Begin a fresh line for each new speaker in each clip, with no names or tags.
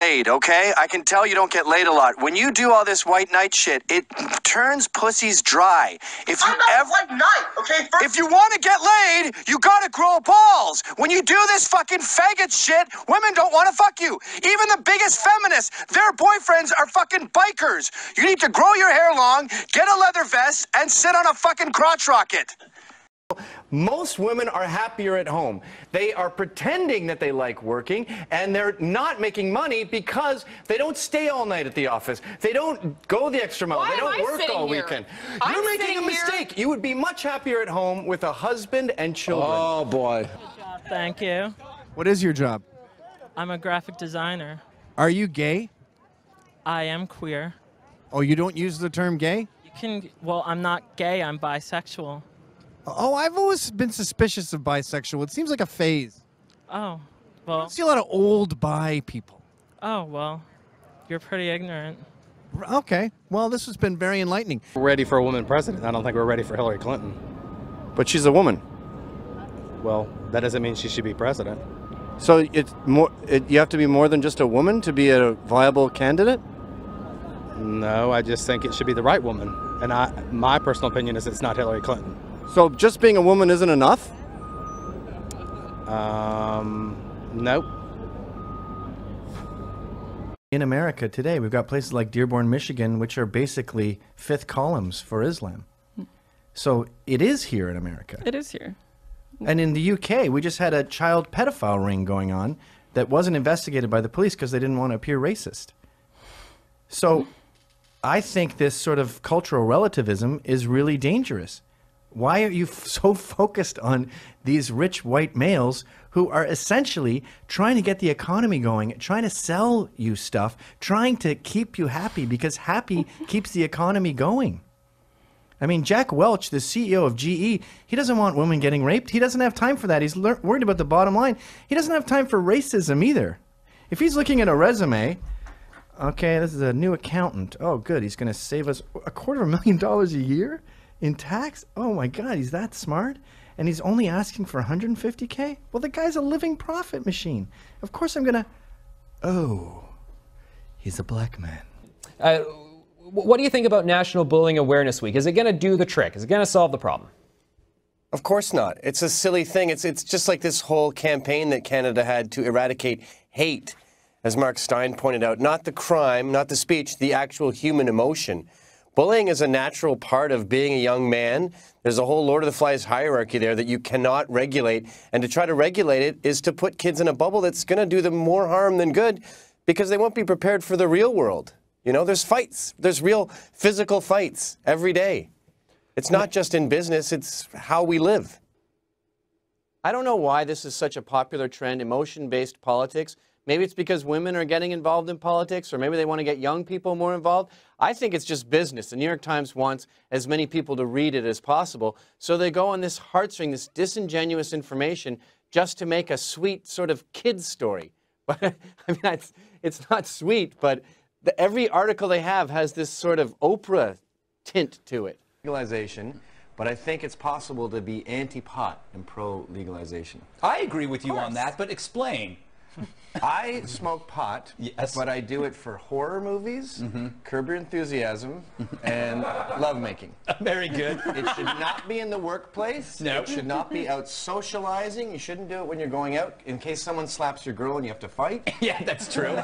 laid, okay? I can tell you don't get laid a lot. When you do all this white knight shit, it turns pussies dry. If you
I'm not white knight, okay?
If you want to get laid, you gotta grow balls. When you do this fucking faggot shit, women don't want to fuck you. Even the biggest feminists, their boyfriends are fucking bikers. You need to grow your hair long, get a leather vest, and sit on a fucking crotch rocket.
Most women are happier at home. They are pretending that they like working, and they're not making money because they don't stay all night at the office. They don't go the extra mile. They don't work all weekend. You're making a mistake. You would be much happier at home with a husband and children.
Oh, boy.
Thank you.
What is your job?
I'm a graphic designer.
Are you gay?
I am queer.
Oh, you don't use the term gay?
Well, I'm not gay, I'm bisexual.
Oh, I've always been suspicious of bisexual. It seems like a phase.
Oh, well.
I see a lot of old bi people.
Oh, well, you're pretty ignorant.
Okay. Well, this has been very enlightening.
We're ready for a woman president. I don't think we're ready for Hillary Clinton.
But she's a woman.
Well, that doesn't mean she should be president.
So it's more. You have to be more than just a woman to be a viable candidate?
No, I just think it should be the right woman. And my personal opinion is it's not Hillary Clinton.
So just being a woman isn't enough?
Nope.
In America today, we've got places like Dearborn, Michigan, which are basically fifth columns for Islam. So it is here in America.
It is here.
And in the UK, we just had a child pedophile ring going on that wasn't investigated by the police because they didn't want to appear racist. So I think this sort of cultural relativism is really dangerous. Why are you so focused on these rich white males who are essentially trying to get the economy going, trying to sell you stuff, trying to keep you happy because happy keeps the economy going? I mean, Jack Welch, the CEO of GE, he doesn't want women getting raped. He doesn't have time for that. He's worried about the bottom line. He doesn't have time for racism either. If he's looking at a resume, okay, this is a new accountant. Oh, good. He's going to save us $250,000 a year in tax? Oh my God, he's that smart? And he's only asking for $150K? Well, the guy's a living profit machine. Of course I'm gonna... Oh, he's a black man.
What do you think about National Bullying Awareness Week? Is it gonna do the trick? Is it gonna solve the problem?
Of course not. It's a silly thing. It's just like this whole campaign that Canada had to eradicate hate, as Mark Stein pointed out. Not the crime, not the speech, the actual human emotion. Bullying is a natural part of being a young man. There's a whole Lord of the Flies hierarchy there that you cannot regulate. And to try to regulate it is to put kids in a bubble that's going to do them more harm than good because they won't be prepared for the real world. You know, there's fights. There's real physical fights every day. It's not just in business. It's how we live.
I don't know why this is such a popular trend, emotion-based politics. Maybe it's because women are getting involved in politics, or maybe they want to get young people more involved. I think it's just business. The New York Times wants as many people to read it as possible, so they go on this heartstring, this disingenuous information, just to make a sweet sort of kid's story. But I mean, it's not sweet, but every article they have has this sort of Oprah tint to it. Legalization, but I think it's possible to be anti-pot and pro-legalization.
I agree with you on that, but explain.
I smoke pot, yes, but I do it for horror movies, Curb Your Enthusiasm, and lovemaking.
Very good.
It should not be in the workplace.
No.
It should not be out socializing. You shouldn't do it when you're going out in case someone slaps your girl and you have to fight.
Yeah, that's true.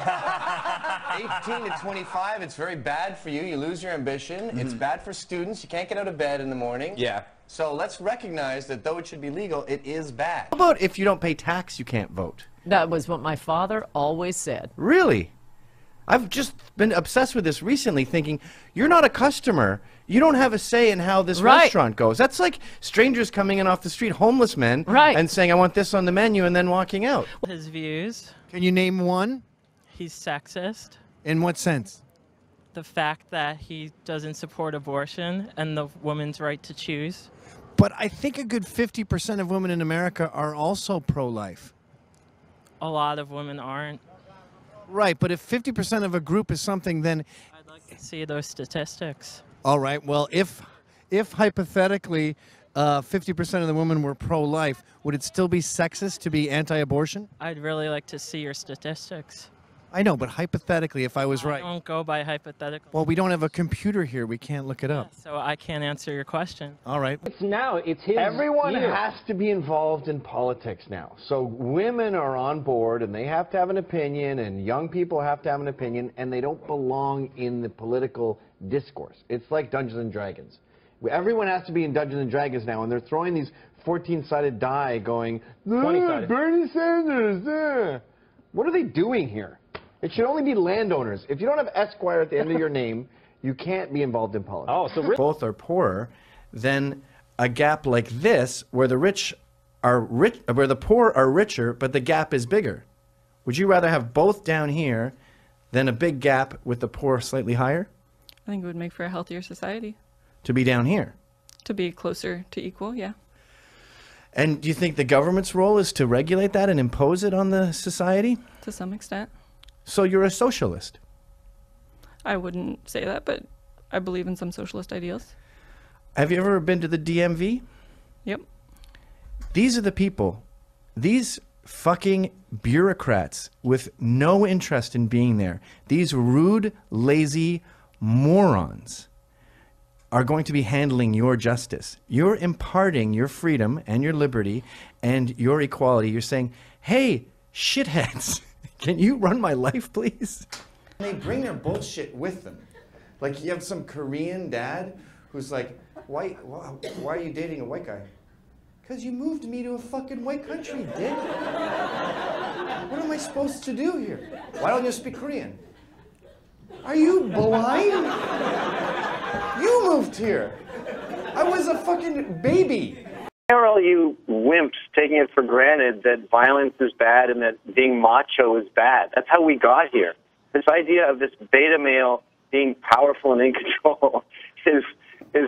18 to 25, it's very bad for you. You lose your ambition. It's bad for students. You can't get out of bed in the morning.
Yeah.
So let's recognize that though it should be legal, it is bad.
How about if you don't pay tax, you can't vote?
That was what my father always said.
Really? I've just been obsessed with this recently, thinking, you're not a customer. You don't have a say in how this restaurant goes. That's like strangers coming in off the street, homeless men, and saying, I want this on the menu, and then walking out.
His views.
Can you name one?
He's sexist.
In what sense?
The fact that he doesn't support abortion and the woman's right to choose.
But I think a good 50% of women in America are also pro-life.
A lot of women aren't.
Right, but if 50% of a group is something, then...
I'd like to see those statistics.
All right, well, if hypothetically 50% of the women were pro-life, would it still be sexist to be anti-abortion?
I'd really like to see your statistics.
I know, but hypothetically, if I was
I
right.
don't go by hypothetical.
Well, we don't have a computer here. We can't look it up.
So I can't answer your question.
All right.
It's his
Everyone
year.
has to be involved in politics now. So women are on board, and they have to have an opinion, and young people have to have an opinion, and they don't belong in the political discourse. It's like Dungeons and Dragons. Everyone has to be in Dungeons and Dragons now, and they're throwing these 14-sided die going,
20-sided.
Bernie Sanders, What are they doing here? It should only be landowners. If you don't have Esquire at the end of your name, you can't be involved in politics.
Oh, so
both are poorer, then a gap like this, where the rich are rich, where the poor are richer, but the gap is bigger. Would you rather have both down here than a big gap with the poor slightly higher?
I think it would make for a healthier society.
To be down here.
To be closer to equal, yeah.
And do you think the government's role is to regulate that and impose it on the society?
To some extent.
So you're a socialist?
I wouldn't say that, but I believe in some socialist ideals.
Have you ever been to the DMV?
Yep.
These are the people, these fucking bureaucrats with no interest in being there, these rude, lazy morons are going to be handling your justice. You're imparting your freedom and your liberty and your equality. You're saying, hey, shitheads, can you run my life, please? They bring their bullshit with them. Like you have some Korean dad who's like, why are you dating a white guy? Because you moved me to a fucking white country, dick. What am I supposed to do here? Why don't you speak Korean? Are you blind? You moved here. I was a fucking baby.
Why are all you wimps taking it for granted that violence is bad and that being macho is bad? That's how we got here. This idea of this beta male being powerful and in control is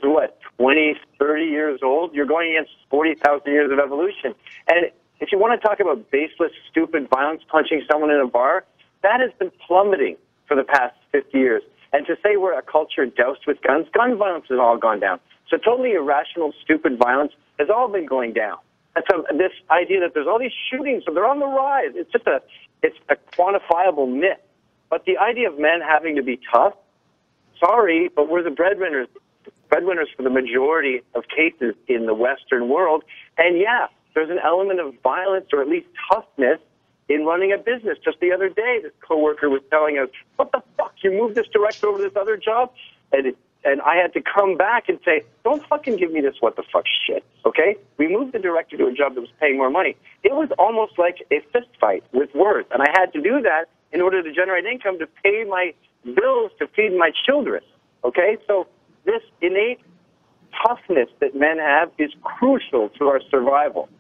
what, 20, 30 years old? You're going against 40,000 years of evolution. And if you want to talk about baseless, stupid violence, punching someone in a bar, that has been plummeting for the past 50 years. And to say we're a culture doused with guns, gun violence has all gone down. So totally irrational, stupid violence has all been going down. And so this idea that there's all these shootings, so they're on the rise, it's a quantifiable myth. But the idea of men having to be tough, sorry, but we're the breadwinners for the majority of cases in the Western world. And yeah, there's an element of violence or at least toughness in running a business. Just the other day, this coworker was telling us, what the fuck, you moved this director over to this other job? And I had to come back and say, don't fucking give me this what the fuck shit, okay? We moved the director to a job that was paying more money. It was almost like a fist fight with words. And I had to do that in order to generate income to pay my bills, to feed my children, okay? So this innate toughness that men have is crucial to our survival.